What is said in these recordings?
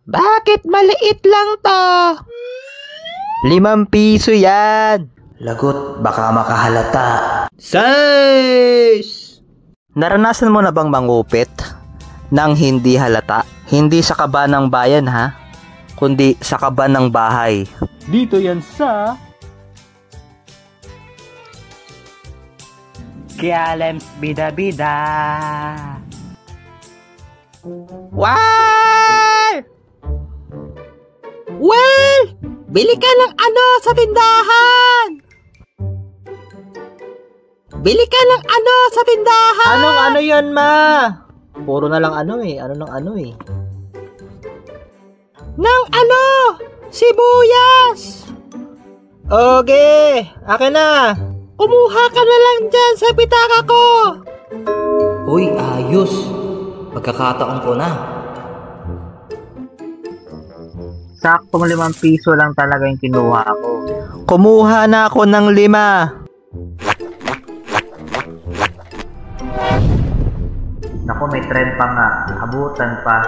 Bakit maliit lang to? 5 piso yan. Lagot, baka makahalata. 6! Naranasan mo na bang mangupit nang hindi halata? Hindi sa kaba ng bayan ha, kundi sa kaba ng bahay. Dito yan sa Kialems Bida-Bida. Well! Well! Bili ka ng ano sa tindahan! Bili ka ng ano sa tindahan! Anong ano yun, ma? Puro na lang ano eh. Ano ng ano eh. Ng ano? Sibuyas! Okay, akin na. Kumuha ka na lang dyan sa pitaka ko! Uy, ayos. Pagkakataon ko na. Saktong 5 piso lang talaga yung kinuha ko. Kumuha na ako ng 5. Naku, may trend pa nga. Abutan pa.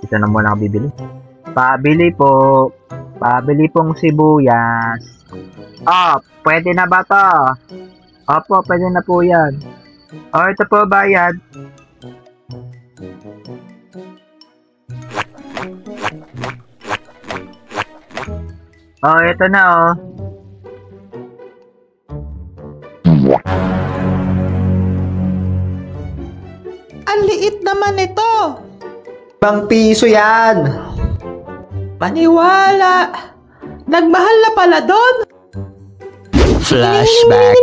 Ito na muna ako bibili. Pabili po. Pabili pong sibuyas. Oh, pwede na ba to? Opo, pwede na po yan. Oh, ito po bayad. Oh, ito na oh. Ang liit naman ito! 5 piso yan. Paniwala! Nagmahal na pala doon! Flashback.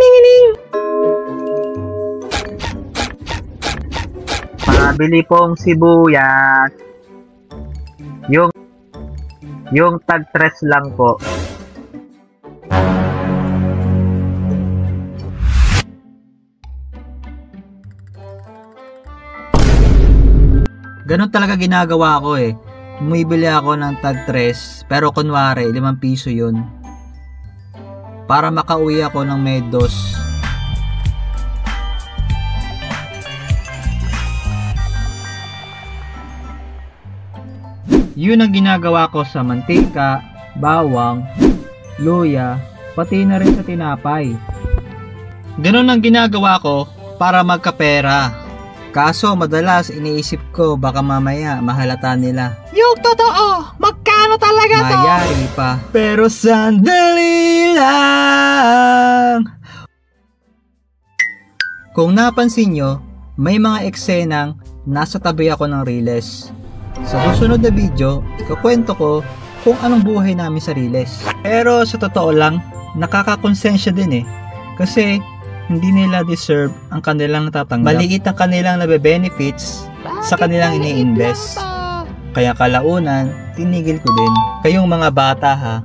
Pabili pong sibuyas. Yung tag 3 lang po. Ganon talaga ginagawa ko eh. Bumibili ako ng tag 3, pero kunwari 5 piso yun. Para makauwi ako ng medos. Yun ang ginagawa ko sa mantika, bawang, luya, pati na rin sa tinapay. Ganon ang ginagawa ko para magkapera. Kaso madalas iniisip ko baka mamaya mahalata nila. Yung totoo! Magkano talaga to? Mayari pa. Pero sandali lang. Kung napansin nyo, may mga eksenang nasa tabi ako ng Riles. Sa susunod na video, ikukwento ko kung anong buhay namin sa Riles. Pero sa totoo lang, nakakakonsensya din eh. Kasi hindi nila deserve ang kanilang natatanggap. Maliit ang kanilang nabe-benefits sa kanilang ini-invest. Kaya kalaunan, tinigil ko din. Kayong mga bata ha,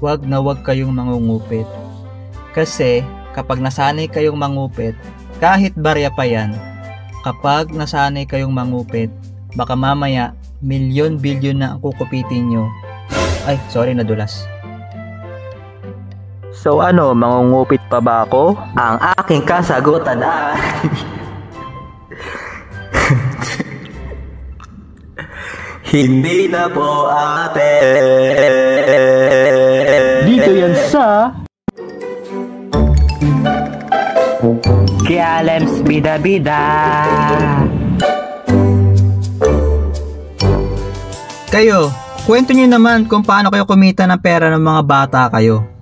wag na wag kayong mangungupit. Kasi kapag nasanay kayong mangupit, kahit barya pa yan, kapag nasanay kayong mangupit, baka mamaya milyon-bilyon na ang kukupitin nyo. Ay, sorry, nadulas. So ano, mangungupit pa ba ako? Ang aking kasagutan ay hindi na po ate. Dito yan sa Kialems Bida-Bida. Kayo, kwento nyo naman kung paano kayo kumita ng pera ng mga bata kayo.